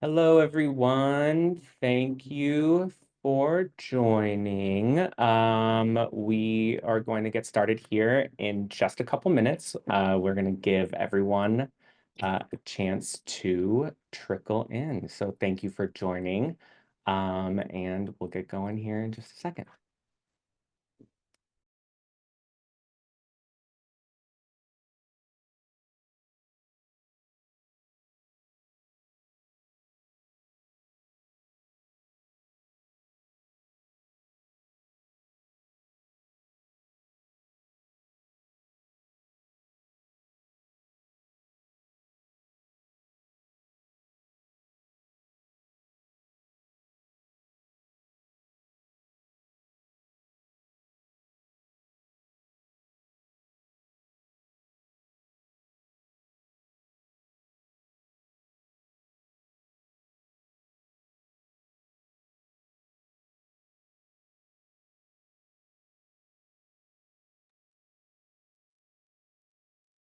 Hello, everyone. Thank you for joining. We are going to get started here in just a couple minutes. We're going to give everyone a chance to trickle in. So thank you for joining. And we'll get going here in just a second.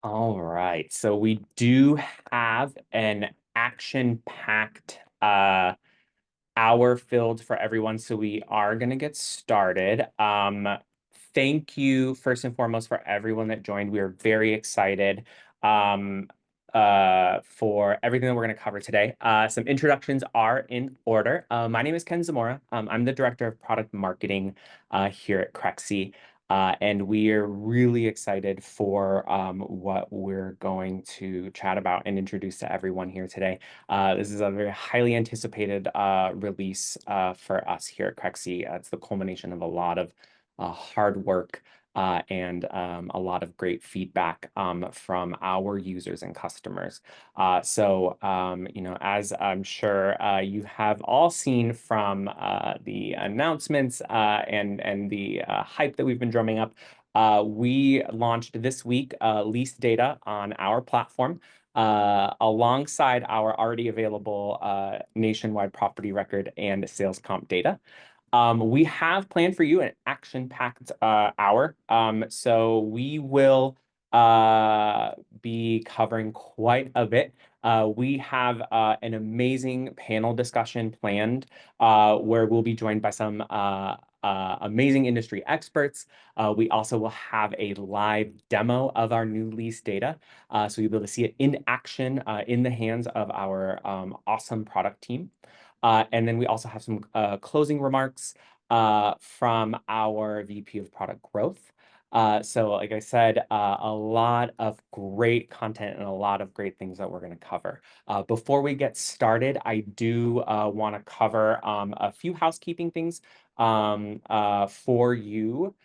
All right, so we do have an action-packed hour filled for everyone, so we are going to get started. Thank you first and foremost for everyone that joined. We are very excited for everything that we're going to cover today. Some introductions are in order. My name is Ken Zamora. I'm the Director of Product Marketing here at Crexi. And we are really excited for what we're going to chat about and introduce to everyone here today. This is a very highly anticipated release for us here at Crexi. It's the culmination of a lot of hard work and a lot of great feedback from our users and customers. As I'm sure you have all seen from the announcements and the hype that we've been drumming up, we launched this week Lease Data on our platform. Alongside our already available nationwide property record and sales comp data. We have planned for you an action-packed hour. So we will be covering quite a bit. We have an amazing panel discussion planned where we'll be joined by some amazing industry experts. We also will have a live demo of our new lease data. So you'll be able to see it in action in the hands of our awesome product team. And then we also have some closing remarks from our VP of Product Growth. So like I said, a lot of great content and a lot of great things that we're going to cover. Before we get started, I do want to cover a few housekeeping things for you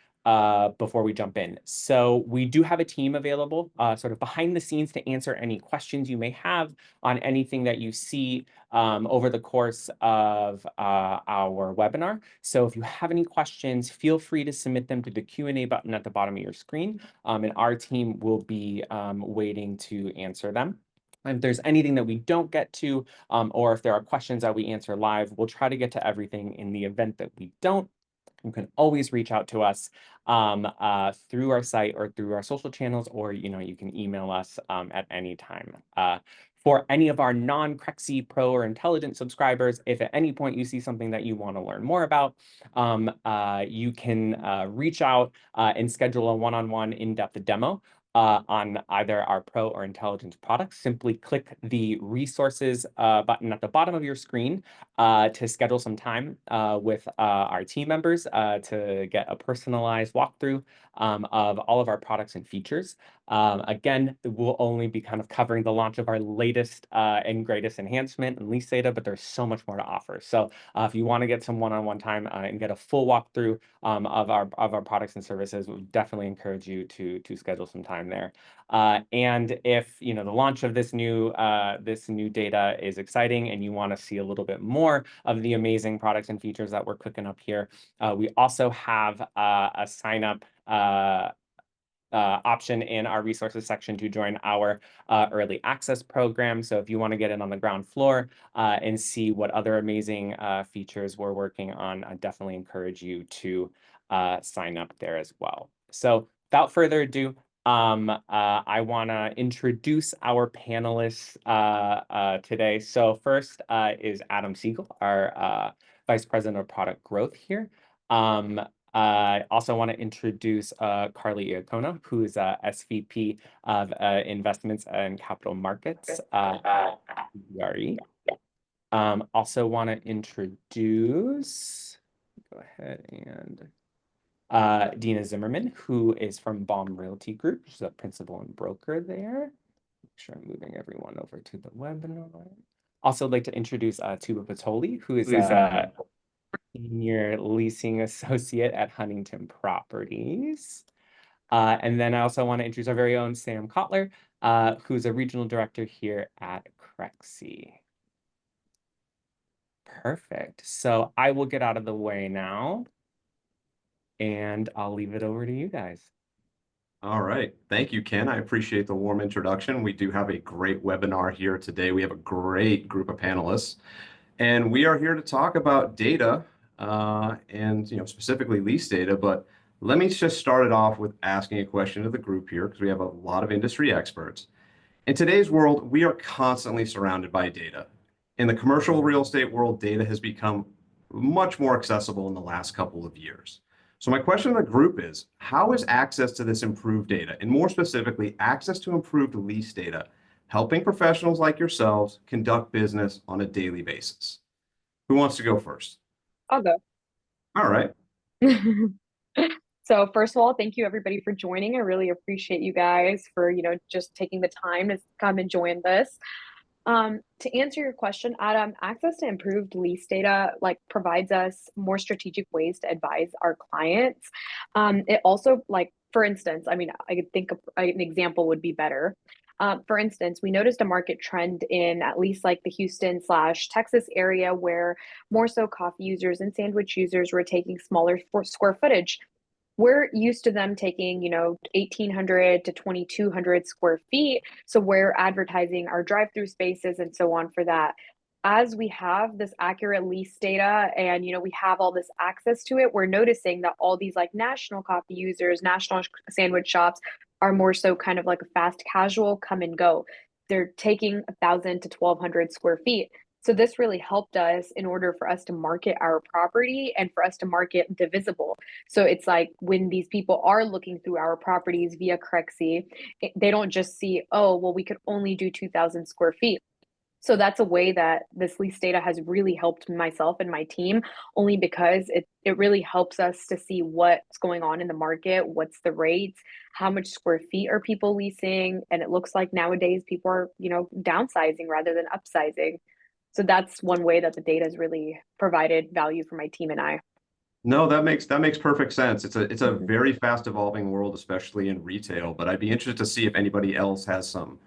before we jump in. So we do have a team available sort of behind the scenes to answer any questions you may have on anything that you see over the course of our webinar. So if you have any questions, feel free to submit them to the Q&A button at the bottom of your screen, and our team will be waiting to answer them. If there's anything that we don't get to, or if there are questions that we answer live, we'll try to get to everything. In the event that we don't, you can always reach out to us through our site or through our social channels, or you can email us at any time. For any of our non-Crexi Pro or Intelligent subscribers, if at any point you see something that you want to learn more about, you can reach out and schedule a one-on-one in-depth demo on either our Pro or Intelligence products. Simply click the resources button at the bottom of your screen to schedule some time with our team members to get a personalized walkthrough of all of our products and features. Again, we'll only be kind of covering the launch of our latest and greatest enhancement and lease data, but there's so much more to offer. So if you want to get some one-on-one time and get a full walkthrough of our products and services, we definitely encourage you to schedule some time there. And if the launch of this new data is exciting and you want to see a little bit more of the amazing products and features that we're cooking up here, we also have a sign up option in our resources section to join our early access program. So if you want to get in on the ground floor and see what other amazing features we're working on, I definitely encourage you to sign up there as well. So without further ado, I want to introduce our panelists today. So first is Adam Siegel, our Vice President of Product Growth here. I also want to introduce Carly Iacona, who is SVP of Investments and Capital Markets at CBRE. Also want to introduce, go ahead and Dina Zimmerman, who is from Baum Realty Group. She's a principal and broker there. Make sure I'm moving everyone over to the webinar. Also, I'd like to introduce Tuba Patoli, who is a senior leasing associate at Huntington Properties. And then I also want to introduce our very own Sam Kotler, who's a regional director here at Crexi. Perfect. So I will get out of the way now, and I'll leave it over to you guys. All right. Thank you, Ken. I appreciate the warm introduction. We do have a great webinar here today. We have a great group of panelists, and we are here to talk about data and specifically lease data. But let me just start it off with asking a question to the group here, because we have a lot of industry experts. In today's world, we are constantly surrounded by data. In the commercial real estate world, data has become much more accessible in the last couple of years. So my question to the group is, how is access to this improved data, and more specifically, access to improved lease data, helping professionals like yourselves conduct business on a daily basis? Who wants to go first? I'll go. All right. So first of all, thank you everybody for joining. I really appreciate you guys for, just taking the time to come and join this. To answer your question, Adam, access to improved lease data provides us more strategic ways to advise our clients. It also, for instance, I could think of an example would be better. For instance, we noticed a market trend in at least the Houston/Texas area where more so coffee users and sandwich users were taking smaller square footage. We're used to them taking, 1,800 to 2,200 square feet. So we're advertising our drive-through spaces and so on for that. As we have this accurate lease data and, we have all this access to it, we're noticing that all these national coffee users, national sandwich shops are more so kind of like a fast casual come and go. They're taking 1,000 to 1,200 square feet. So this really helped us in order for us to market our property and for us to market Divisible. So it's when these people are looking through our properties via Crexi, they don't just see, oh, well, we could only do 2,000 square feet. So that's a way that this lease data has really helped myself and my team, only because it really helps us to see what's going on in the market, what's the rates, how much square feet are people leasing. And it looks like nowadays people are, downsizing rather than upsizing. So that's one way that the data has really provided value for my team and I. No, that makes perfect sense. It's a very fast evolving world, especially in retail. But I'd be interested to see if anybody else has some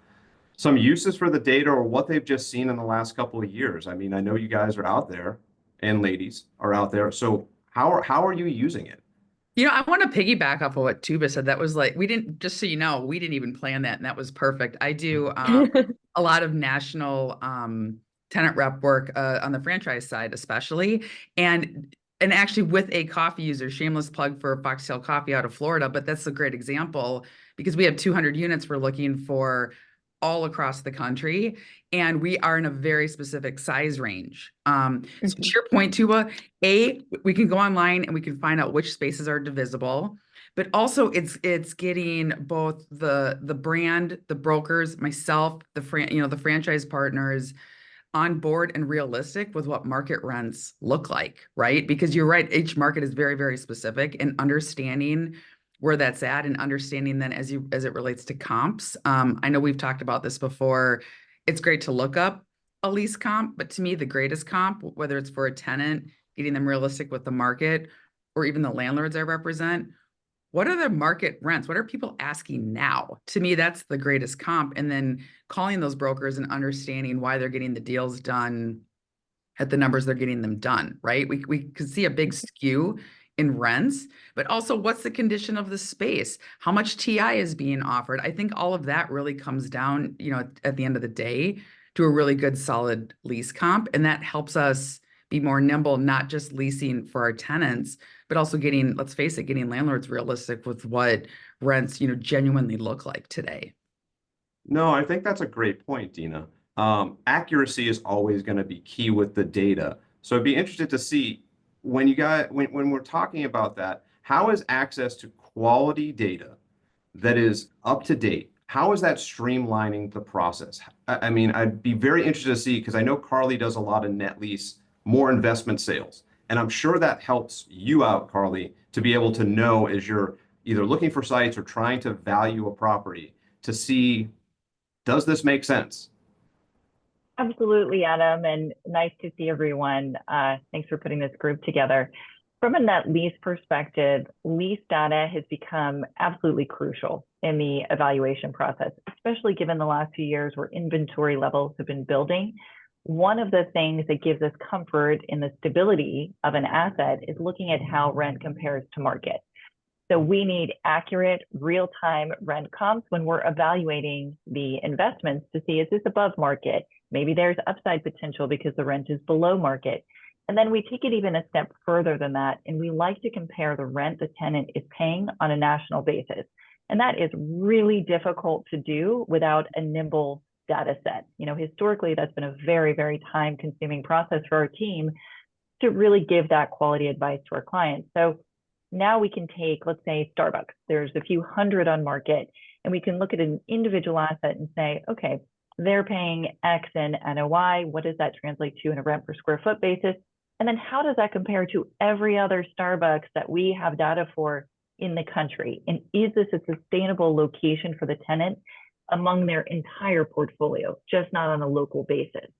uses for the data or what they've just seen in the last couple of years. I mean, I know you guys are out there, and ladies are out there. So how are you using it? I want to piggyback off of what Tuba said. That was we didn't, just so you know, we didn't even plan that, and that was perfect. I do a lot of national tenant rep work on the franchise side, especially, and actually with a coffee user. Shameless plug for Foxtail Coffee out of Florida, but that's a great example because we have 200 units we're looking for all across the country, and we are in a very specific size range. So to your point, Tuba, we can go online and we can find out which spaces are divisible, but also it's getting both the brand, the brokers, myself, the franchise partners on board and realistic with what market rents look like, right? Because you're right, each market is very, very specific, and understanding where that's at and understanding then as it relates to comps. I know we've talked about this before. It's great to look up a lease comp, but to me, the greatest comp, whether it's for a tenant, getting them realistic with the market, or even the landlords I represent, what are the market rents? What are people asking now? To me, that's the greatest comp. And then calling those brokers and understanding why they're getting the deals done at the numbers they're getting them done, right? We could see a big skew in rents, but also what's the condition of the space? How much TI is being offered? I think all of that really comes down, at the end of the day, to a really good solid lease comp. And that helps us be more nimble, not just leasing for our tenants, but also getting, let's face it, getting landlords realistic with what rents, genuinely look like today. No, I think that's a great point, Dina. Accuracy is always going to be key with the data. So I'd be interested to see when we're talking about that, how is access to quality data that is up to date? How is that streamlining the process? I mean, I'd be very interested to see because I know Carly does a lot of net lease, more investment sales. And I'm sure that helps you out, Carly, to be able to know as you're either looking for sites or trying to value a property to see, does this make sense? Absolutely, Adam, and nice to see everyone. Thanks for putting this group together. From a net lease perspective, lease data has become absolutely crucial in the evaluation process, especially given the last few years where inventory levels have been building. One of the things that gives us comfort in the stability of an asset is looking at how rent compares to market. So we need accurate real-time rent comps when we're evaluating the investments to see, is this above market? Maybe there's upside potential because the rent is below market. And then we take it even a step further than that, and we like to compare the rent the tenant is paying on a national basis. And that is really difficult to do without a nimble data set. Historically, that's been a very, very time-consuming process for our team to really give that quality advice to our clients. So now we can take, let's say, Starbucks. There's a few hundred on market, and we can look at an individual asset and say, okay, they're paying X in NOI. What does that translate to in a rent per square foot basis? And then how does that compare to every other Starbucks that we have data for in the country? And is this a sustainable location for the tenant among their entire portfolio, just not on a local basis?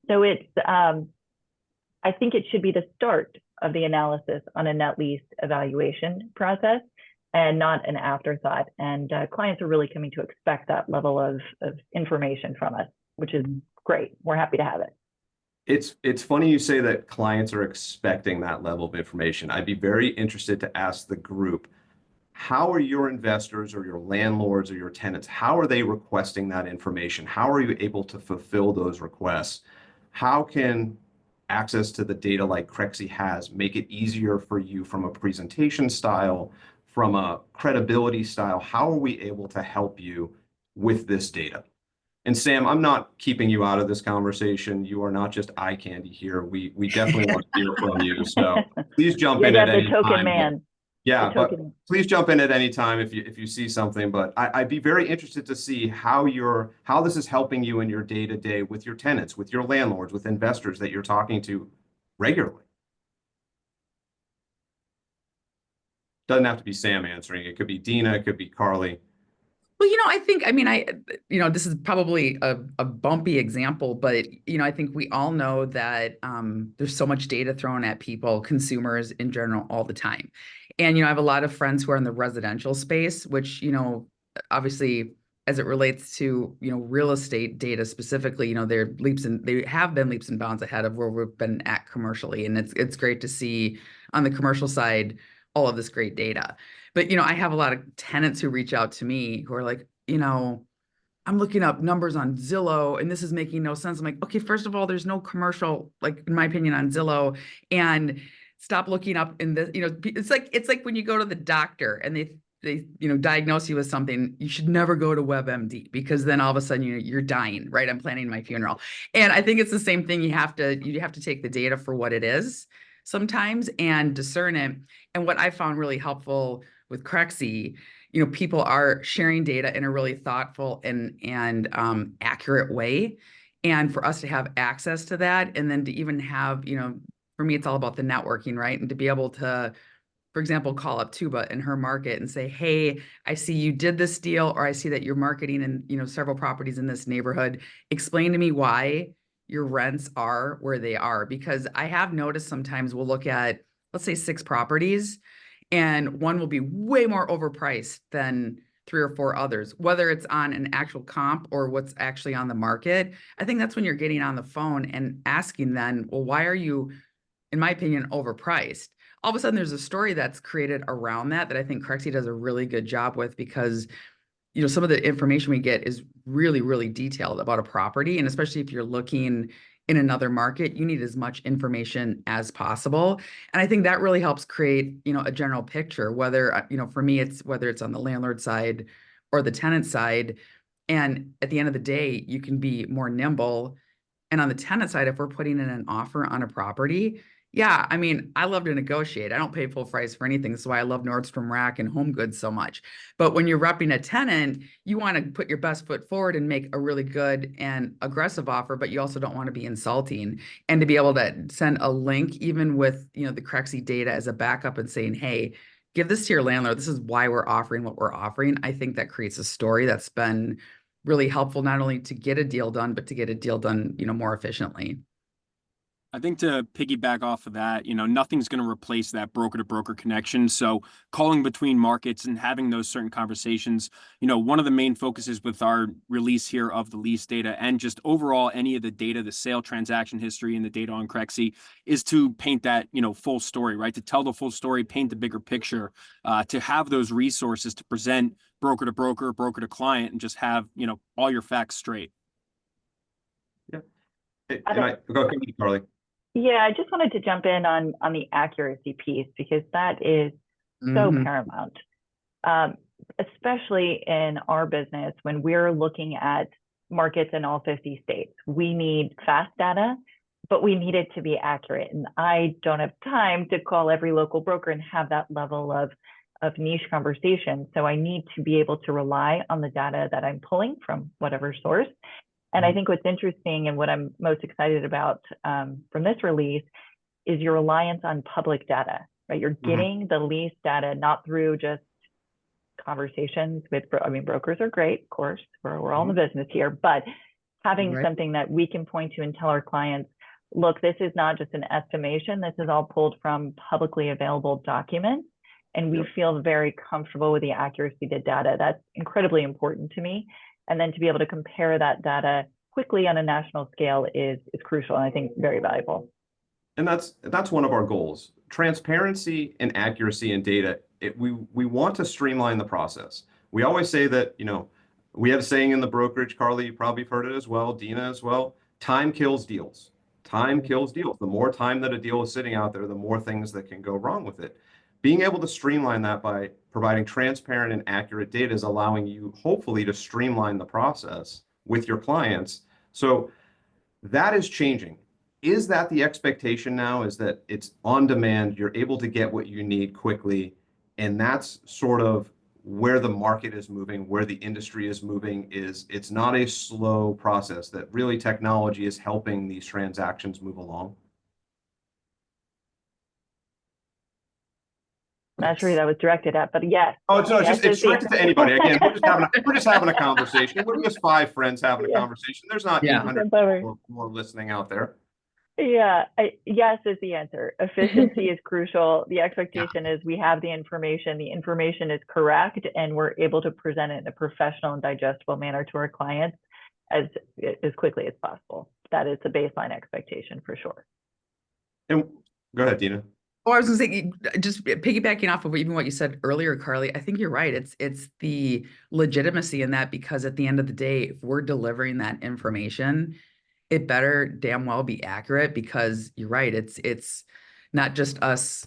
So I think it should be the start of the analysis on a net lease evaluation process and not an afterthought. And clients are really coming to expect that level of information from us, which is great. We're happy to have it. It's funny you say that clients are expecting that level of information. I'd be very interested to ask the group, how are your investors or your landlords or your tenants, how are they requesting that information? How are you able to fulfill those requests? How can access to the data like Crexi has make it easier for you from a presentation style, from a credibility style? How are we able to help you with this data? And Sam, I'm not keeping you out of this conversation. You are not just eye candy here. We definitely want to hear from you. So please jump in at any time. Man. Yeah, but please jump in at any time if you see something. But I'd be very interested to see how this is helping you in your day-to-day with your tenants, with your landlords, with investors that you're talking to regularly. Doesn't have to be Sam answering. It could be Dina, it could be Carly. Well, this is probably a bumpy example, but, I think we all know that there's so much data thrown at people, consumers in general, all the time. And, I have a lot of friends who are in the residential space, which, obviously, as it relates to, real estate data specifically, they have been leaps and bounds ahead of where we've been at commercially. And it's great to see on the commercial side all of this great data. But, I have a lot of tenants who reach out to me who are like, I'm looking up numbers on Zillow and this is making no sense. I'm like, okay, first of all, there's no commercial, like in my opinion, on Zillow, and stop looking up in this, it's like when you go to the doctor and they diagnose you with something, you should never go to WebMD because then all of a sudden you're dying, right? I'm planning my funeral. And I think it's the same thing. You have to take the data for what it is sometimes and discern it. And what I found really helpful with Crexi, people are sharing data in a really thoughtful and accurate way. And for us to have access to that, and then to even have, for me, it's all about the networking, right? And to be able to, for example, call up Tuba in her market and say, hey, I see you did this deal, or I see that you're marketing in, several properties in this neighborhood. Explain to me why your rents are where they are. Because I have noticed sometimes we'll look at, let's say 6 properties, and one will be way more overpriced than 3 or 4 others, whether it's on an actual comp or what's actually on the market. I think that's when you're getting on the phone and asking then, well, why are you, in my opinion, overpriced? All of a sudden there's a story that's created around that I think Crexi does a really good job with, because some of the information we get is really, really detailed about a property. And especially if you're looking in another market, you need as much information as possible. And I think that really helps create, a general picture, whether, for me, it's whether it's on the landlord side or the tenant side. And at the end of the day, you can be more nimble. And on the tenant side, if we're putting in an offer on a property, yeah, I mean, I love to negotiate. I don't pay full price for anything. That's why I love Nordstrom Rack and Home Goods so much. But when you're repping a tenant, you want to put your best foot forward and make a really good and aggressive offer, but you also don't want to be insulting. And to be able to send a link, even with, the Crexi data as a backup and saying, hey, give this to your landlord. This is why we're offering what we're offering. I think that creates a story that's been really helpful, not only to get a deal done, but to get a deal done, more efficiently. I think to piggyback off of that, nothing's going to replace that broker to broker connection. So calling between markets and having those certain conversations, one of the main focuses with our release here of the lease data and just overall any of the data, the sale transaction history and the data on Crexi is to paint that, full story, right? To tell the full story, paint the bigger picture, to have those resources to present broker to broker, broker to client, and just have, all your facts straight. Yeah. Go, Carly. Yeah, I just wanted to jump in on the accuracy piece, because that is so paramount, especially in our business when we're looking at markets in all 50 states. We need fast data, but we need it to be accurate. And I don't have time to call every local broker and have that level of niche conversation. So I need to be able to rely on the data that I'm pulling from whatever source. And I think what's interesting and what I'm most excited about from this release is your reliance on public data, right? You're getting the lease data not through just conversations with, brokers are great, of course, we're all in the business here, but having something that we can point to and tell our clients, look, this is not just an estimation, this is all pulled from publicly available documents. And we feel very comfortable with the accuracy of the data. That's incredibly important to me. And then to be able to compare that data quickly on a national scale is crucial, and I think very valuable. And that's one of our goals. Transparency and accuracy in data. We want to streamline the process. We always say that, we have a saying in the brokerage, Carly, you probably have heard it as well, Dina as well, time kills deals. Time kills deals. The more time that a deal is sitting out there, the more things that can go wrong with it. Being able to streamline that by providing transparent and accurate data is allowing you, hopefully, to streamline the process with your clients. So that is changing. Is that the expectation now? Is that it's on demand, you're able to get what you need quickly, and that's sort of where the market is moving, where the industry is moving, is it's not a slow process, that really technology is helping these transactions move along? I'm not sure who that was directed at, but yes. Oh, no, yes, it's directed to anybody. Again, we're just having a conversation. We're just five friends having a conversation. There's not 800 people more listening out there. Yeah, yes is the answer. Efficiency is crucial. The expectation is we have the information is correct, and we're able to present it in a professional and digestible manner to our clients as quickly as possible. That is the baseline expectation for sure. And go ahead, Dina. Oh, I was going to say, just piggybacking off of even what you said earlier, Carly, I think you're right. It's the legitimacy in that, because at the end of the day, if we're delivering that information, it better damn well be accurate, because you're right. It's not just us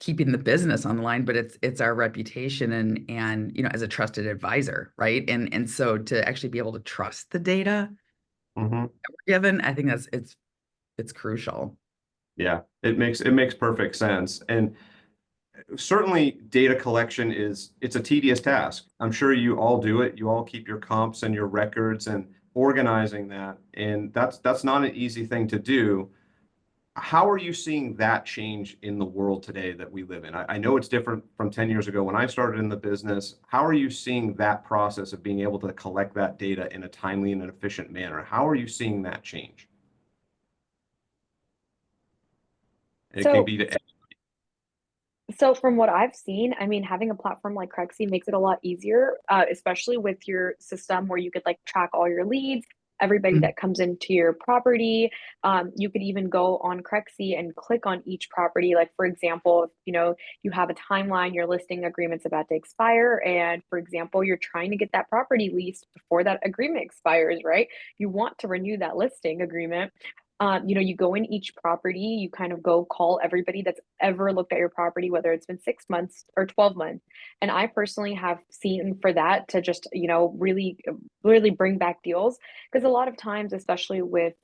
keeping the business on the line, but it's our reputation and as a trusted advisor, right? And so to actually be able to trust the data that we're given, I think it's crucial. Yeah, it makes perfect sense. And certainly data collection it's a tedious task. I'm sure you all do it. You all keep your comps and your records and organizing that. And that's not an easy thing to do. How are you seeing that change in the world today that we live in? I know it's different from 10 years ago when I started in the business. How are you seeing that process of being able to collect that data in a timely and an efficient manner? How are you seeing that change? It can be to So from what I've seen, having a platform like Crexi makes it a lot easier, especially with your system where you could track all your leads, everybody that comes into your property. You could even go on Crexi and click on each property. Like, for example, if you have a timeline, your listing agreement's about to expire, and for example, you're trying to get that property leased before that agreement expires, right? You want to renew that listing agreement. You go in each property, you kind of go call everybody that's ever looked at your property, whether it's been 6 months or 12 months. And I personally have seen for that to just, really bring back deals. Because a lot of times, especially with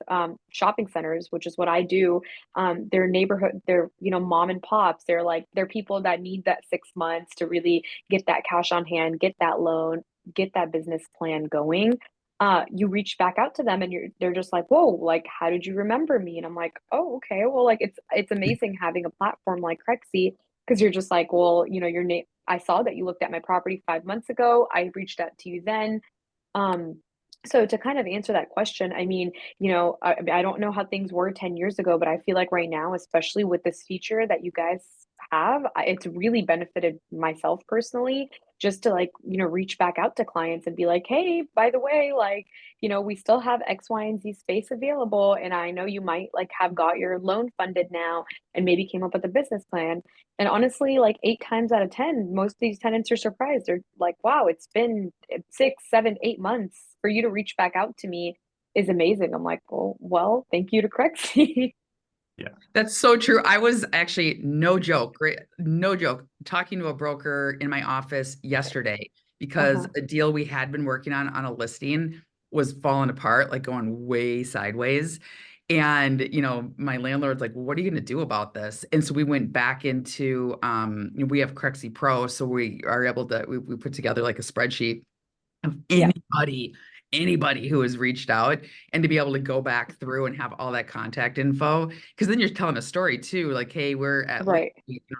shopping centers, which is what I do, their neighborhood, they're, mom and pops, they're people that need that 6 months to really get that cash on hand, get that loan, get that business plan going. You reach back out to them and they're just like, whoa, like, how did you remember me? And I'm like, oh, okay. Well, like, it's amazing having a platform like Crexi, because you're just like, well, your name, I saw that you looked at my property 5 months ago. I reached out to you then. Um, so to kind of answer that question, I mean, I don't know how things were 10 years ago, but I feel like right now, especially with this feature that you guys have, it's really benefited myself personally, just to like, reach back out to clients and be like, hey, by the way, like, we still have X, Y, and Z space available. And I know you might like have got your loan funded now and maybe came up with a business plan. And honestly, like 8 times out of 10, most of these tenants are surprised. They're like, wow, it's been 6, 7, 8 months for you to reach back out to me is amazing. I'm like, well, thank you to Crexi. Yeah. That's so true. I was actually, no joke, talking to a broker in my office yesterday because a deal we had been working on a listing was falling apart, like going way sideways. And, my landlord's like, well, what are you going to do about this? And so we went back into, we have Crexi Pro. So we are able to, we put together like a spreadsheet of anybody who has reached out, and to be able to go back through and have all that contact info, because then you're telling a story too, like, hey, we're at Right.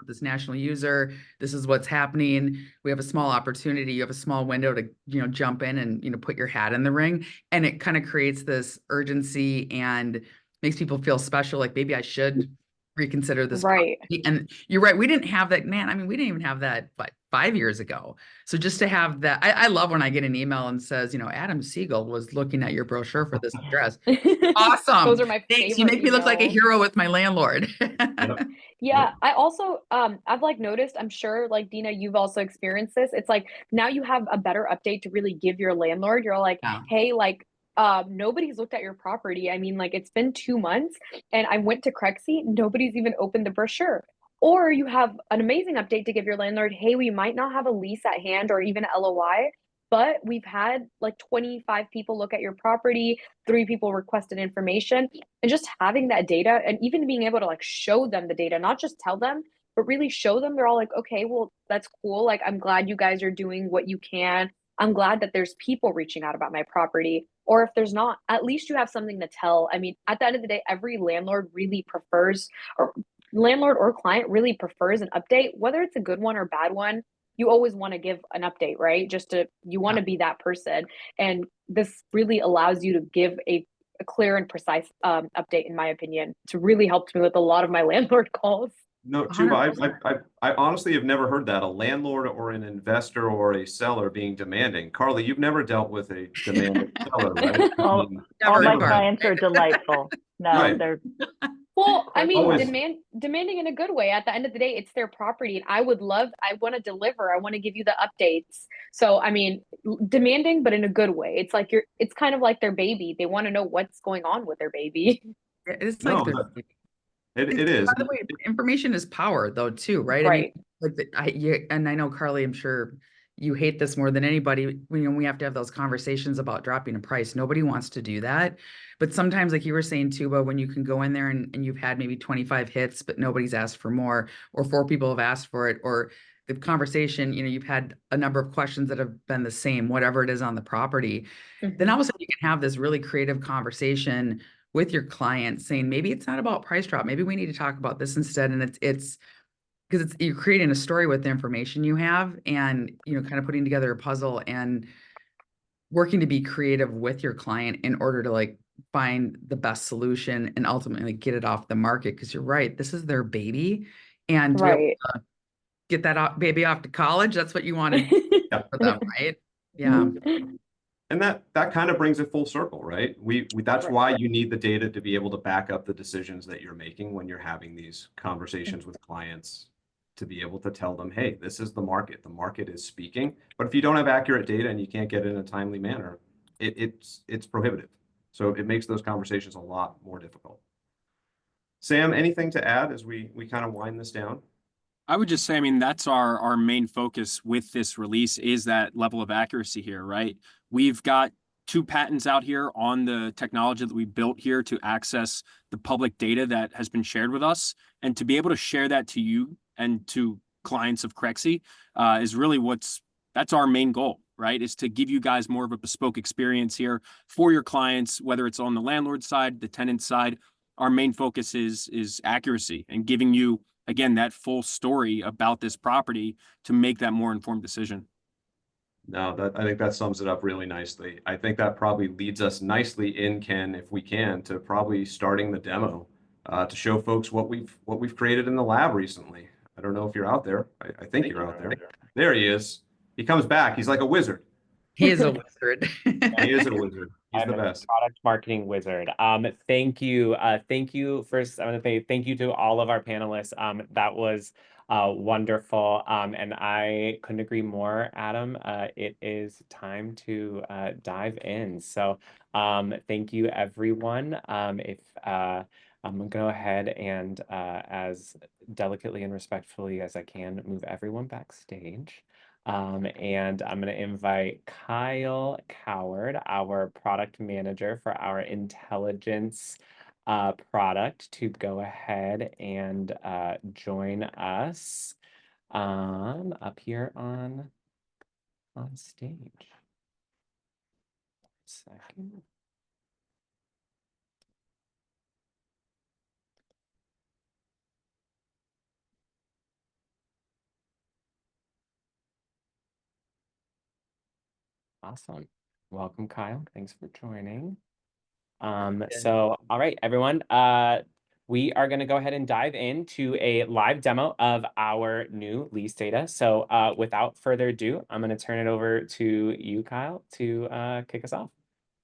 this national user, this is what's happening, we have a small opportunity, you have a small window to jump in and put your hat in the ring, and it kind of creates this urgency and makes people feel special, like maybe I should reconsider this Right. property. And you're right, we didn't have that, man. I mean, we didn't even have that, but 5 years ago. So just to have that, I love when I get an email and says, Adam Siegel was looking at your brochure for this address. Awesome. Those are my Thanks. favorite You make me look like a emails. hero with my landlord. Yep. Yeah, I also I've like noticed, I'm sure like Dina, you've also experienced this. It's like now you have a better update to really give your landlord. You're like, Yeah. hey, like nobody's looked at your property. I mean, like it's been 2 months and I went to Crexi, nobody's even opened the brochure. Or you have an amazing update to give your landlord, hey, we might not have a lease at hand or even a LOI, but we've had like 25 people look at your property, 3 people requested information, and just having that data and even being able to like show them the data, not just tell them, but really show them. They're all like, okay, well, that's cool. Like, I'm glad you guys are doing what you can. I'm glad that there's people reaching out about my property. Or if there's not, at least you have something to tell. I mean, at the end of the day, every landlord really prefers, or landlord or client really prefers an update, whether it's a good one or bad one. You always want to give an update, right? You want to be that person. And this really allows you to give a clear and precise update, in my opinion. It's really helped me with a lot of my landlord calls. No, Tuba, I honestly have never heard that. A landlord or an investor or a seller being demanding. Carly, you've never dealt with a demanding seller, right? All my clients are delightful. No, Right. they're Well, I mean, Always. demanding in a good way. At the end of the day, it's their property, and I want to deliver. I want to give you the updates. So, I mean, demanding, but in a good way. It's like it's kind of like their baby. They want to know what's going on with their baby. It's No, like it is. by the way, information is power though, too, right? Right. I mean, like and I know, Carly, I'm sure you hate this more than anybody. We have to have those conversations about dropping a price. Nobody wants to do that. But sometimes, like you were saying, Tuba, when you can go in there and you've had maybe 25 hits, but nobody's asked for more, or 4 people have asked for it, or the conversation, you've had a number of questions that have been the same, whatever it is on the property, then all of a sudden you can have this really creative conversation with your client saying, maybe it's not about price drop. Maybe we need to talk about this instead. And it's because you're creating a story with the information you have, and, kind of putting together a puzzle and working to be creative with your client in order to like find the best solution and ultimately get it off the market. Cause you're right. This is their baby, and to be able Right. to get that baby off to college. That's what you want to do for them. Right. Yeah. And that kind of brings it full circle, right? That's why you need the data to be able to back up the decisions that you're making when you're having these conversations with clients, to be able to tell them, hey, this is the market is speaking. But if you don't have accurate data and you can't get it in a timely manner, it's prohibitive. So it makes those conversations a lot more difficult. Sam, anything to add as we kind of wind this down? I would just say, I mean, that's our main focus with this release is that level of accuracy here, right? We've got 2 patents out here on the technology that we built here to access the public data that has been shared with us, and to be able to share that to you and to clients of Crexi is really that's our main goal, right? Is to give you guys more of a bespoke experience here for your clients, whether it's on the landlord side, the tenant side. Our main focus is accuracy and giving you, again, that full story about this property to make that more informed decision. No, I think that sums it up really nicely. I think that probably leads us nicely in, Ken, if we can, to probably starting the demo to show folks what we've created in the lab recently. I don't know if you're out there. I think you're out there. There he is. He comes back. He's like a wizard. He is a wizard. He is a wizard. He's I'm the a best. product marketing wizard. Thank you. Thank you. First, I want to say thank you to all of our panelists. That was wonderful. And I couldn't agree more, Adam. It is time to dive in. So thank you, everyone. If I'm gonna go ahead and as delicately and respectfully as I can, move everyone backstage. And I'm going to invite Kyle Coward, our product manager for our intelligence product, to go ahead and join us up here on stage. 1 second. Awesome. Welcome, Kyle. Thanks for joining. So, all right, everyone. We are going to go ahead and dive into a live demo of our new lease data. So, without further ado, I'm going to turn it over to you, Kyle, to kick us off.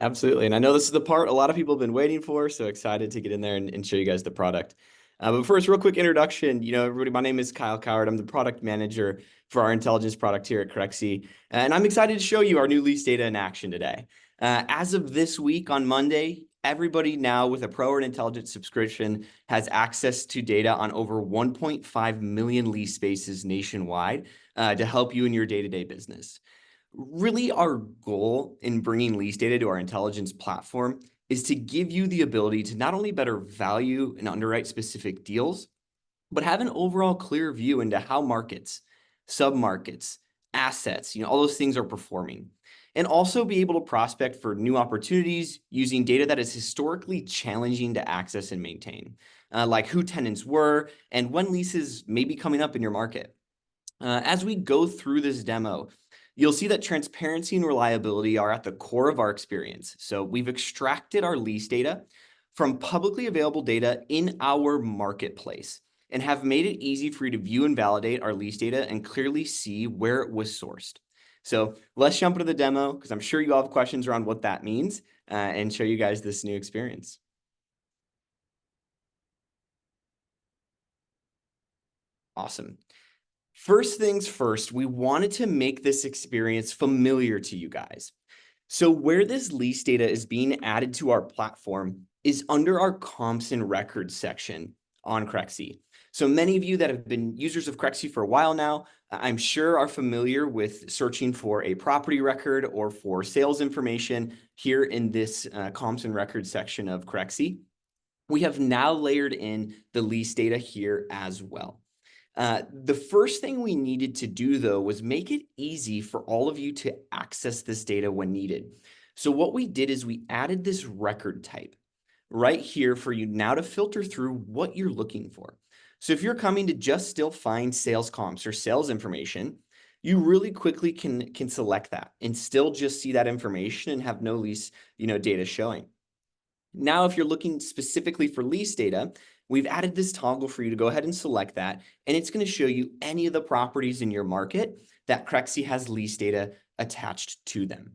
Absolutely. And I know this is the part a lot of people have been waiting for, so excited to get in there and show you guys the product. But first, real quick introduction. Everybody, my name is Kyle Coward. I'm the product manager for our intelligence product here at Crexi. And I'm excited to show you our new lease data in action today. As of this week on Monday, everybody now with a Pro or an intelligence subscription has access to data on over 1.5 million lease spaces nationwide to help you in your day-to-day business. Really, our goal in bringing lease data to our intelligence platform is to give you the ability to not only better value and underwrite specific deals, but have an overall clear view into how markets, submarkets, assets, all those things are performing. And also be able to prospect for new opportunities using data that is historically challenging to access and maintain, like who tenants were and when leases may be coming up in your market. As we go through this demo, you'll see that transparency and reliability are at the core of our experience. So we've extracted our lease data from publicly available data in our marketplace and have made it easy for you to view and validate our lease data and clearly see where it was sourced. So let's jump into the demo because I'm sure you all have questions around what that means and show you guys this new experience. Awesome. First things first, we wanted to make this experience familiar to you guys. So where this lease data is being added to our platform is under our comps and records section on Crexi. So many of you that have been users of Crexi for a while now, I'm sure are familiar with searching for a property record or for sales information here in this comps and records section of Crexi. We have now layered in the lease data here as well. The first thing we needed to do, though, was make it easy for all of you to access this data when needed. So what we did is we added this record type right here for you now to filter through what you're looking for. So if you're coming to just still find sales comps or sales information, you really quickly can select that and still just see that information and have no lease, data showing. Now, if you're looking specifically for lease data, we've added this toggle for you to go ahead and select that, and it's going to show you any of the properties in your market that Crexi has lease data attached to them.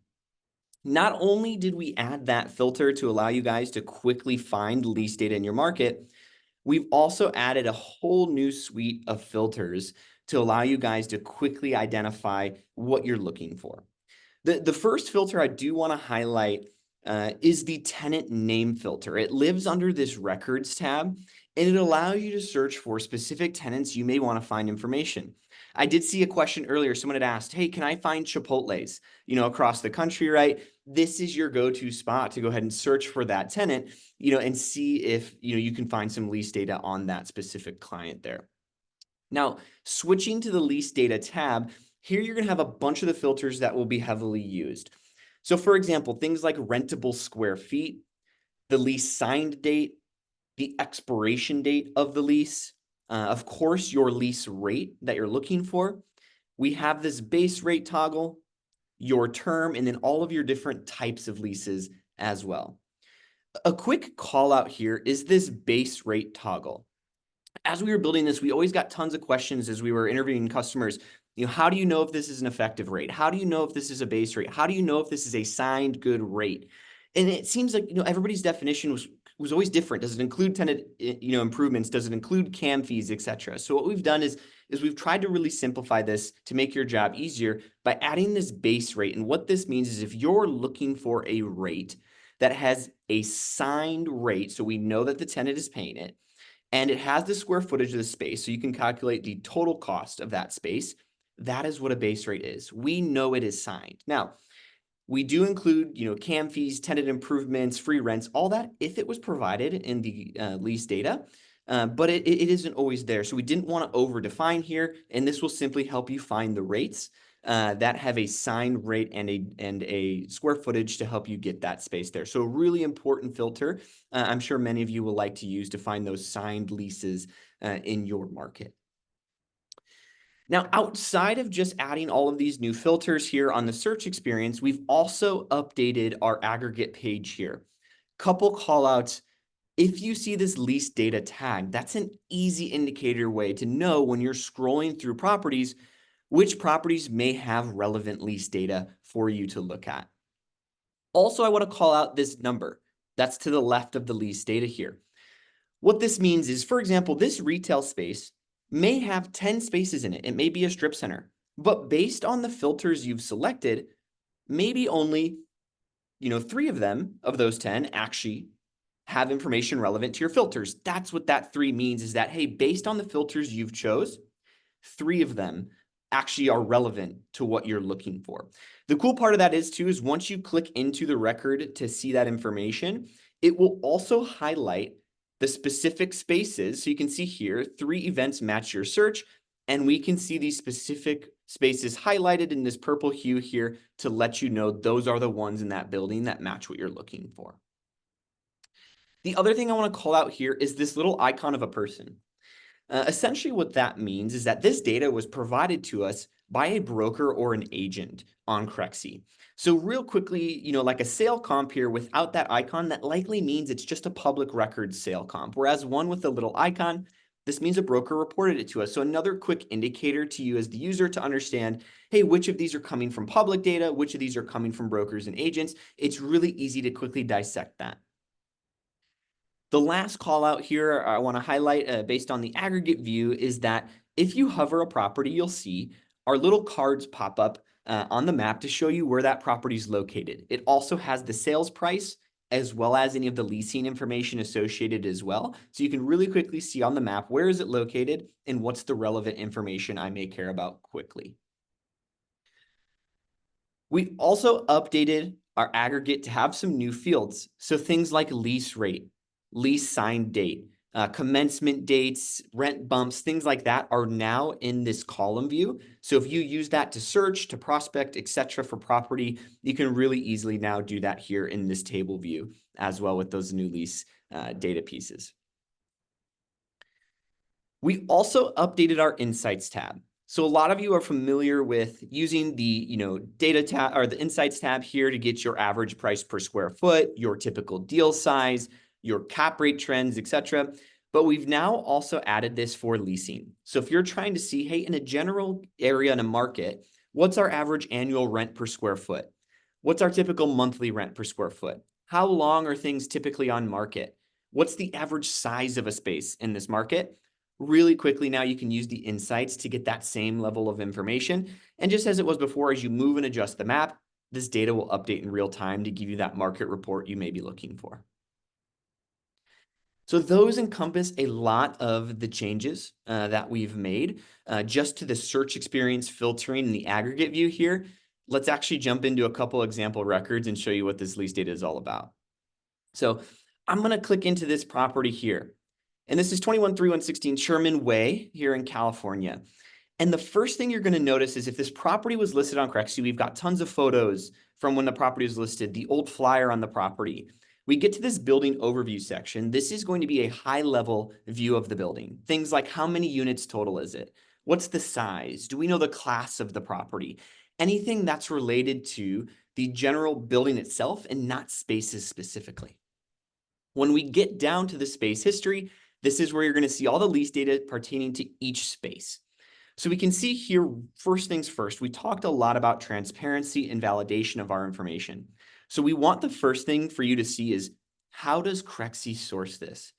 Not only did we add that filter to allow you guys to quickly find lease data in your market, we've also added a whole new suite of filters to allow you guys to quickly identify what you're looking for. The first filter I do want to highlight is the tenant name filter. It lives under this records tab, and it allows you to search for specific tenants you may want to find information. I did see a question earlier. Someone had asked, hey, can I find Chipotle's, across the country, right? This is your go-to spot to go ahead and search for that tenant, and see if, you can find some lease data on that specific client there. Now, switching to the lease data tab, here you're going to have a bunch of the filters that will be heavily used. So for example, things like rentable square feet, the lease signed date, the expiration date of the lease, of course, your lease rate that you're looking for. We have this base rate toggle, your term, and then all of your different types of leases as well. A quick call out here is this base rate toggle. As we were building this, we always got tons of questions as we were interviewing customers. How do you know if this is an effective rate? How do you know if this is a base rate? How do you know if this is a signed good rate? And it seems like, everybody's definition was always different. Does it include tenant, improvements? Does it include CAM fees, etc.? So what we've done is we've tried to really simplify this to make your job easier by adding this base rate. And what this means is if you're looking for a rate that has a signed rate, so we know that the tenant is paying it, and it has the square footage of the space, so you can calculate the total cost of that space. That is what a base rate is. We know it is signed. Now, we do include, CAM fees, tenant improvements, free rents, all that if it was provided in the lease data, but it isn't always there. So we didn't want to over-define here, and this will simply help you find the rates that have a signed rate and a square footage to help you get that space there. So a really important filter I'm sure many of you will like to use to find those signed leases in your market. Now, outside of just adding all of these new filters here on the search experience, we've also updated our aggregate page here. Couple callouts. If you see this lease data tag, that's an easy indicator way to know when you're scrolling through properties, which properties may have relevant lease data for you to look at. Also, I want to call out this number that's to the left of the lease data here. What this means is, for example, this retail space may have 10 spaces in it. It may be a strip center, but based on the filters you've selected, maybe only, 3 of them, of those 10, actually have information relevant to your filters. That's what that 3 means, is that, hey, based on the filters you've chose, 3 of them actually are relevant to what you're looking for. The cool part of that is once you click into the record to see that information, it will also highlight the specific spaces. So you can see here, 3 events match your search, and we can see these specific spaces highlighted in this purple hue here to let you know those are the ones in that building that match what you're looking for. The other thing I want to call out here is this little icon of a person. Essentially what that means is that this data was provided to us by a broker or an agent on Crexi. So real quickly, like a sale comp here without that icon, that likely means it's just a public record sale comp. Whereas one with the little icon, this means a broker reported it to us. So another quick indicator to you as the user to understand, hey, which of these are coming from public data, which of these are coming from brokers and agents. It's really easy to quickly dissect that. The last call out here I want to highlight based on the aggregate view is that if you hover a property, you'll see our little cards pop up on the map to show you where that property is located. It also has the sales price as well as any of the leasing information associated as well. So you can really quickly see on the map, where is it located and what's the relevant information I may care about quickly. We also updated our aggregate to have some new fields. So things like lease rate, lease signed date, commencement dates, rent bumps, things like that are now in this column view. So if you use that to search, to prospect, etc. for property, you can really easily now do that here in this table view as well with those new lease data pieces. We also updated our Insights tab. So a lot of you are familiar with using the data tab or the Insights tab here to get your average price per square foot, your typical deal size, your cap rate trends, etc. But we've now also added this for leasing. So if you're trying to see, hey, in a general area in a market, what's our average annual rent per square foot? What's our typical monthly rent per square foot? How long are things typically on market? What's the average size of a space in this market? Really quickly now you can use the insights to get that same level of information. And just as it was before, as you move and adjust the map, this data will update in real time to give you that market report you may be looking for. So those encompass a lot of the changes that we've made just to the search experience filtering and the aggregate view here. Let's actually jump into a couple example records and show you what this lease data is all about. So I'm going to click into this property here. And this is 213116 Sherman Way here in California. And the first thing you're going to notice is if this property was listed on Crexi, we've got tons of photos from when the property was listed, the old flyer on the property. We get to this building overview section. This is going to be a high-level view of the building. Things like how many units total is it? What's the size? Do we know the class of the property? Anything that's related to the general building itself and not spaces specifically. When we get down to the space history, this is where you're going to see all the lease data pertaining to each space. So we can see here, first things first, we talked a lot about transparency and validation of our information. So we want the first thing for you to see is, how does Crexi source this?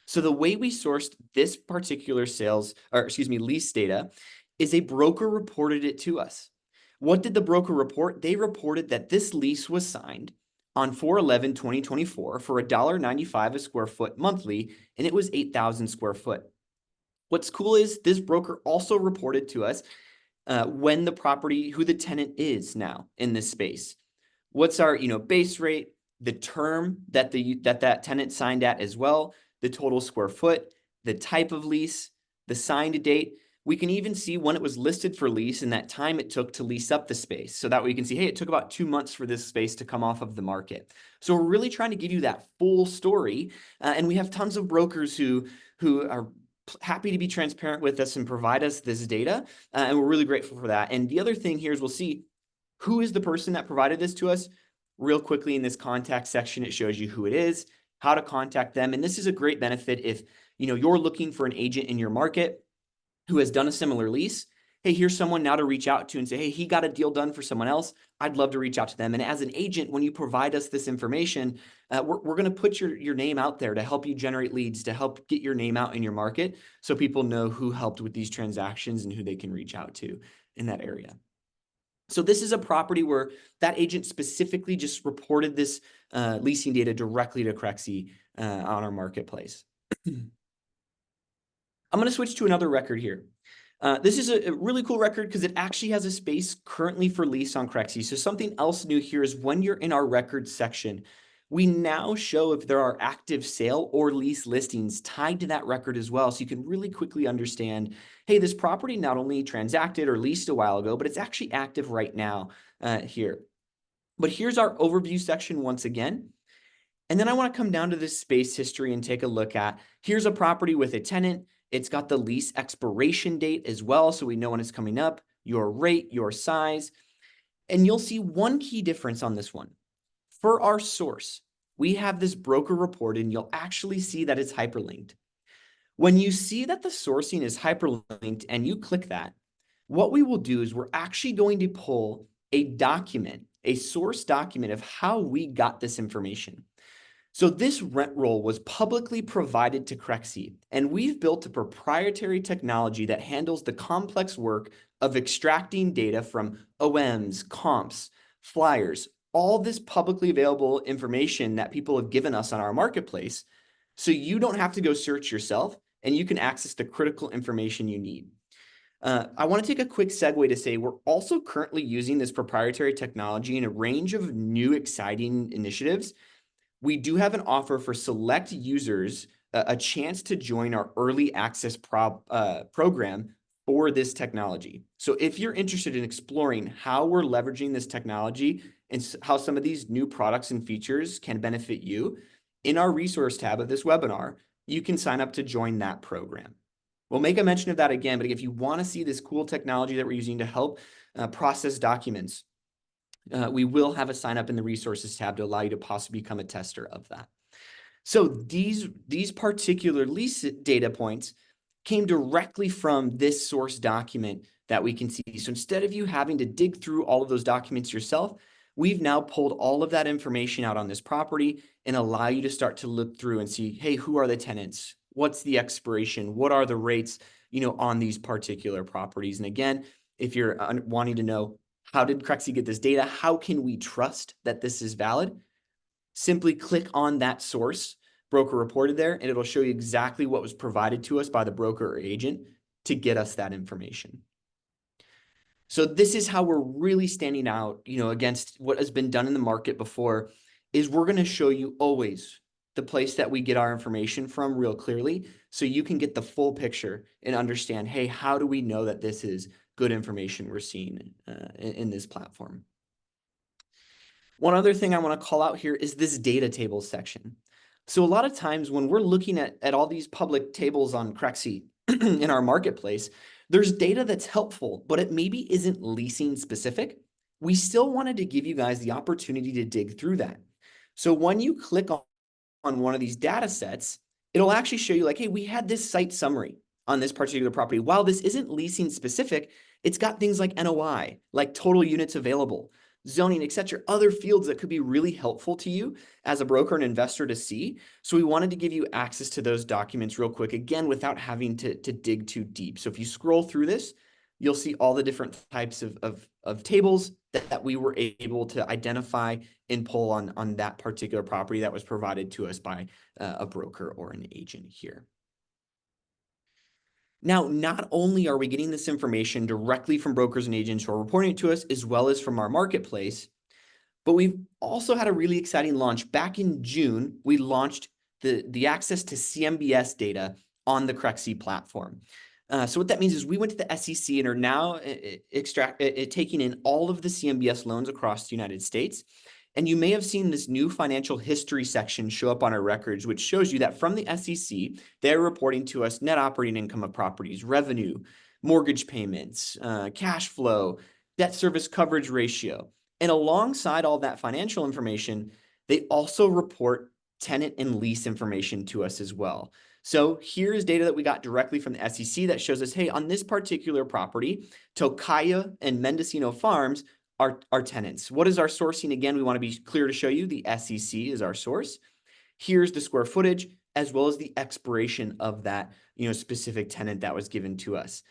So the way we sourced this particular lease data is a broker reported it to us. What did the broker report? They reported that this lease was signed on 4/11/2024 for $1.95 a square foot monthly, and it was 8,000 square foot. What's cool is this broker also reported to us when the property, who the tenant is now in this space. What's our base rate, the term that that tenant signed at as well, the total square foot, the type of lease, the signed date. We can even see when it was listed for lease and that time it took to lease up the space. So that way you can see, hey, it took about 2 months for this space to come off of the market. So we're really trying to give you that full story. And we have tons of brokers who are happy to be transparent with us and provide us this data. And we're really grateful for that. And the other thing here is we'll see who is the person that provided this to us. Real quickly in this contact section, it shows you who it is, how to contact them. And this is a great benefit if you're looking for an agent in your market who has done a similar lease. Hey, here's someone now to reach out to and say, hey, he got a deal done for someone else. I'd love to reach out to them. And as an agent, when you provide us this information, we're going to put your name out there to help you generate leads, to help get your name out in your market so people know who helped with these transactions and who they can reach out to in that area. So this is a property where that agent specifically just reported this leasing data directly to Crexi on our marketplace. I'm going to switch to another record here. This is a really cool record because it actually has a space currently for lease on Crexi. So something else new here is when you're in our records section, we now show if there are active sale or lease listings tied to that record as well. So you can really quickly understand, hey, this property not only transacted or leased a while ago, but it's actually active right now here. But here's our overview section once again. And then I want to come down to this space history and take a look at, here's a property with a tenant. It's got the lease expiration date as well, so we know when it's coming up, your rate, your size. And you'll see one key difference on this one. For our source, we have this broker report, and you'll actually see that it's hyperlinked. When you see that the sourcing is hyperlinked and you click that, what we will do is we're actually going to pull a document, a source document of how we got this information. So this rent roll was publicly provided to Crexi, and we've built a proprietary technology that handles the complex work of extracting data from OMs, comps, flyers, all this publicly available information that people have given us on our marketplace. So you don't have to go search yourself, and you can access the critical information you need. I want to take a quick segue to say we're also currently using this proprietary technology in a range of new exciting initiatives. We do have an offer for select users, a chance to join our early access program for this technology. So if you're interested in exploring how we're leveraging this technology and how some of these new products and features can benefit you, in our resource tab of this webinar, you can sign up to join that program. We'll make a mention of that again, but if you want to see this cool technology that we're using to help process documents, we will have a sign up in the resources tab to allow you to possibly become a tester of that. So these particular lease data points came directly from this source document that we can see. So instead of you having to dig through all of those documents yourself, we've now pulled all of that information out on this property and allow you to start to look through and see, hey, who are the tenants? What's the expiration? What are the rates, on these particular properties? And again, if you're wanting to know, how did Crexi get this data? How can we trust that this is valid? Simply click on that source broker reported there, and it'll show you exactly what was provided to us by the broker or agent to get us that information. So this is how we're really standing out, against what has been done in the market before, is we're going to show you always the place that we get our information from real clearly, so you can get the full picture and understand, hey, how do we know that this is good information we're seeing in this platform? One other thing I want to call out here is this data tables section. So a lot of times when we're looking at all these public tables on Crexi in our marketplace, there's data that's helpful, but it maybe isn't leasing specific. We still wanted to give you guys the opportunity to dig through that. So when you click on one of these data sets, it'll actually show you like, hey, we had this site summary on this particular property. While this isn't leasing specific, it's got things like NOI, like total units available, zoning, etc., other fields that could be really helpful to you as a broker and investor to see. So we wanted to give you access to those documents real quick, again, without having to dig too deep. So if you scroll through this, you'll see all the different types of tables that we were able to identify and pull on that particular property that was provided to us by a broker or an agent here. Now, not only are we getting this information directly from brokers and agents who are reporting it to us, as well as from our marketplace, but we've also had a really exciting launch. Back in June, we launched the access to CMBS data on the Crexi platform. So what that means is we went to the SEC and are now taking in all of the CMBS loans across the United States. And you may have seen this new financial history section show up on our records, which shows you that from the SEC, they're reporting to us net operating income of properties, revenue, mortgage payments, cash flow, debt service coverage ratio. And alongside all that financial information, they also report tenant and lease information to us as well. So here's data that we got directly from the SEC that shows us, hey, on this particular property, Tocaya and Mendocino Farms are tenants. What is our sourcing? Again, we want to be clear to show you the SEC is our source. Here's the square footage, as well as the expiration of that specific tenant that was given to us.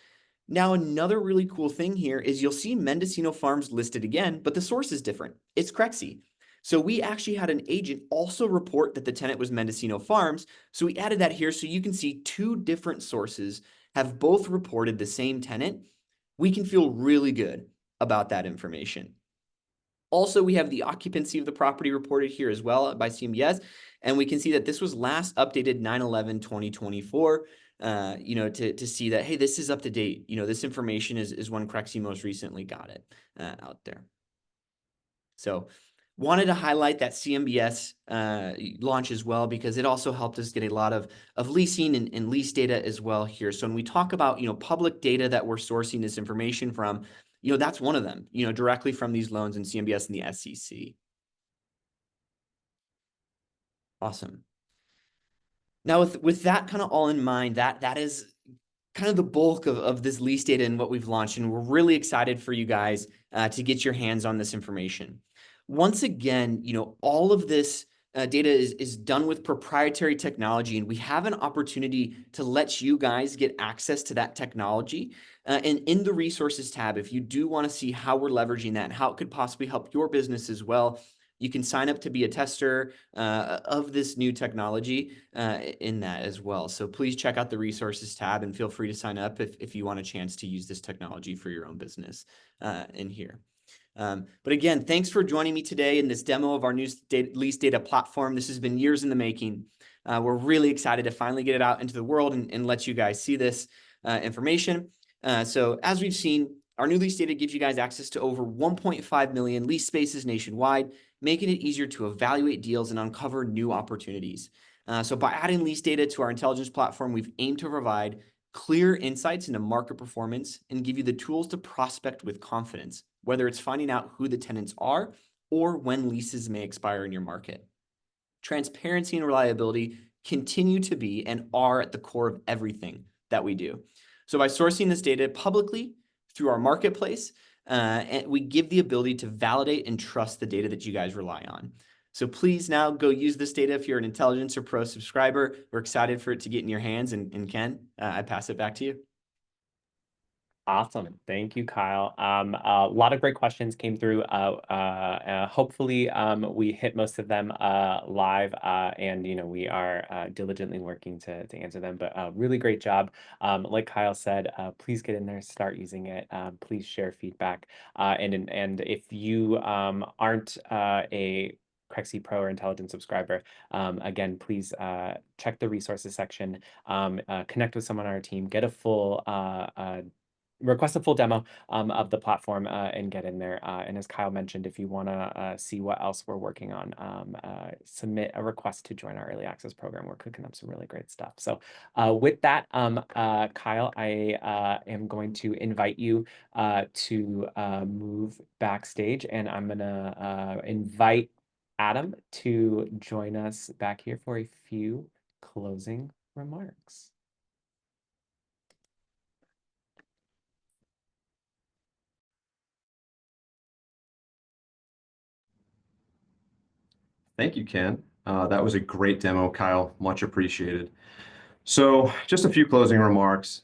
Now, another really cool thing here is you'll see Mendocino Farms listed again, but the source is different. It's Crexi. So we actually had an agent also report that the tenant was Mendocino Farms. So we added that here so you can see two different sources have both reported the same tenant. We can feel really good about that information. Also, we have the occupancy of the property reported here as well by CMBS. And we can see that this was last updated 9/11/2024, to see that, hey, this is up to date. This information is when Crexi most recently got it out there. So wanted to highlight that CMBS launch as well, because it also helped us get a lot of leasing and lease data as well here. So when we talk about, public data that we're sourcing this information from, that's one of them, directly from these loans and CMBS and the SEC. Awesome. Now, with that kind of all in mind, that is kind of the bulk of this lease data and what we've launched, and we're really excited for you guys to get your hands on this information. Once again, all of this data is done with proprietary technology, and we have an opportunity to let you guys get access to that technology. And in the resources tab, if you do want to see how we're leveraging that and how it could possibly help your business as well, you can sign up to be a tester of this new technology in that as well. So please check out the resources tab and feel free to sign up if you want a chance to use this technology for your own business in here. But again, thanks for joining me today in this demo of our new lease data platform. This has been years in the making. We're really excited to finally get it out into the world and let you guys see this information. So as we've seen, our new lease data gives you guys access to over 1.5 million lease spaces nationwide, making it easier to evaluate deals and uncover new opportunities. So by adding lease data to our intelligence platform, we've aimed to provide clear insights into market performance and give you the tools to prospect with confidence, whether it's finding out who the tenants are or when leases may expire in your market. Transparency and reliability continue to be and are at the core of everything that we do. So by sourcing this data publicly through our marketplace, and we give the ability to validate and trust the data that you guys rely on. So please now go use this data if you're an Intelligence or Pro subscriber. We're excited for it to get in your hands. And Ken, I pass it back to you. Awesome. Thank you, Kyle. A lot of great questions came through. Hopefully, we hit most of them live, and we are diligently working to answer them. But really great job. Like Kyle said, please get in there, start using it. Please share feedback. And if you aren't a Crexi Pro or Intelligent subscriber, again, please check the resources section, connect with someone on our team, get a full request a full demo of the platform and get in there. And as Kyle mentioned, if you want to see what else we're working on, submit a request to join our early access program. We're cooking up some really great stuff. So with that, Kyle, I am going to invite you to move backstage, and I'm going to invite Adam to join us back here for a few closing remarks. Thank you, Ken. That was a great demo, Kyle. Much appreciated. So just a few closing remarks.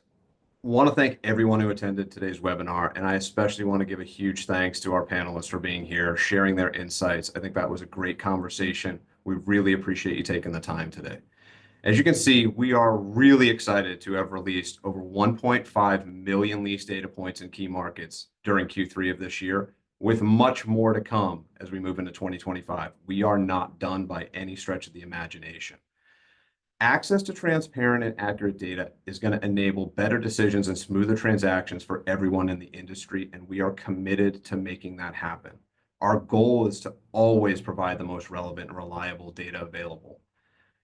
Want to thank everyone who attended today's webinar, and I especially want to give a huge thanks to our panelists for being here, sharing their insights. I think that was a great conversation. We really appreciate you taking the time today. As you can see, we are really excited to have released over 1.5 million lease data points in key markets during Q3 of this year, with much more to come as we move into 2025. We are not done by any stretch of the imagination. Access to transparent and accurate data is going to enable better decisions and smoother transactions for everyone in the industry, and we are committed to making that happen. Our goal is to always provide the most relevant and reliable data available.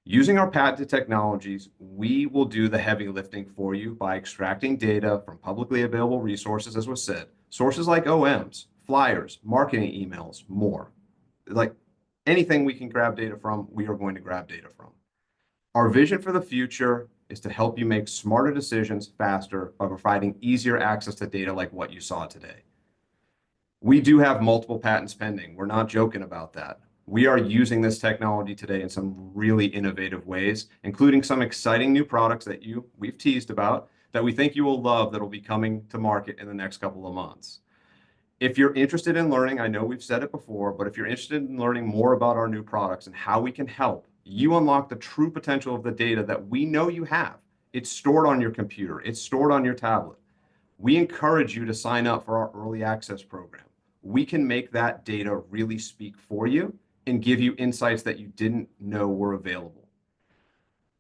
Using our patented technologies, we will do the heavy lifting for you by extracting data from publicly available resources, as was said, sources like OMs, flyers, marketing emails, more. Like anything we can grab data from, we are going to grab data from. Our vision for the future is to help you make smarter decisions faster by providing easier access to data like what you saw today. We do have multiple patents pending. We're not joking about that. We are using this technology today in some really innovative ways, including some exciting new products that we've teased about that we think you will love that will be coming to market in the next couple of months. If you're interested in learning, I know we've said it before, but if you're interested in learning more about our new products and how we can help you unlock the true potential of the data that we know you have, it's stored on your computer, it's stored on your tablet. We encourage you to sign up for our early access program. We can make that data really speak for you and give you insights that you didn't know were available.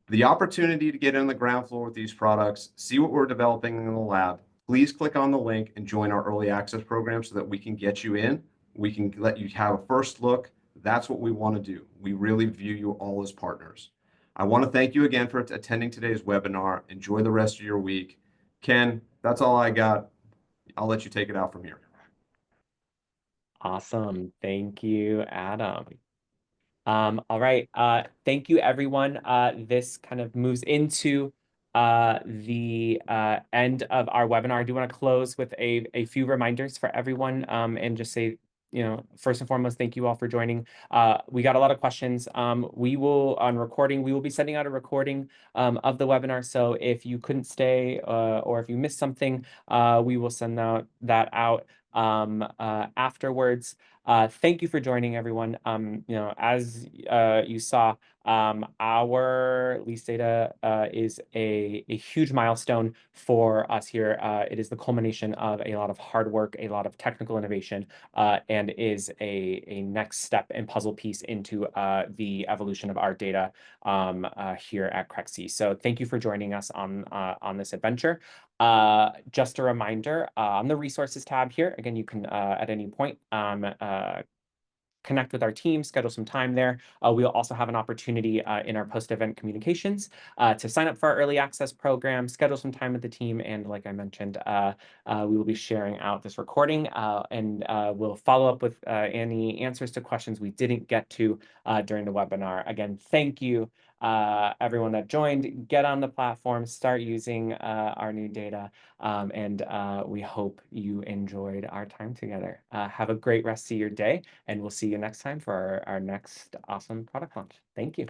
The opportunity to get on the ground floor with these products, see what we're developing in the lab, please click on the link and join our early access program so that we can get you in. We can let you have a first look. That's what we want to do. We really view you all as partners. I want to thank you again for attending today's webinar. Enjoy the rest of your week. Ken, that's all I got. I'll let you take it out from here. Awesome. Thank you, Adam. All right. Thank you, everyone. This kind of moves into the end of our webinar. I do want to close with a few reminders for everyone and just say, first and foremost, thank you all for joining. We got a lot of questions. We will be sending out a recording of the webinar. So if you couldn't stay or if you missed something, we will send that out afterwards. Thank you for joining, everyone. As you saw, our Lease Data is a huge milestone for us here. It is the culmination of a lot of hard work, a lot of technical innovation, and is a next step and puzzle piece into the evolution of our data here at Crexi. So thank you for joining us on this adventure. Just a reminder, on the resources tab here, again, you can at any point connect with our team, schedule some time there. We'll also have an opportunity in our post-event communications to sign up for our early access program, schedule some time with the team, and like I mentioned, we will be sharing out this recording and we'll follow up with any answers to questions we didn't get to during the webinar. Again, thank you everyone that joined. Get on the platform, start using our new data, and we hope you enjoyed our time together. Have a great rest of your day, and we'll see you next time for our next awesome product launch. Thank you.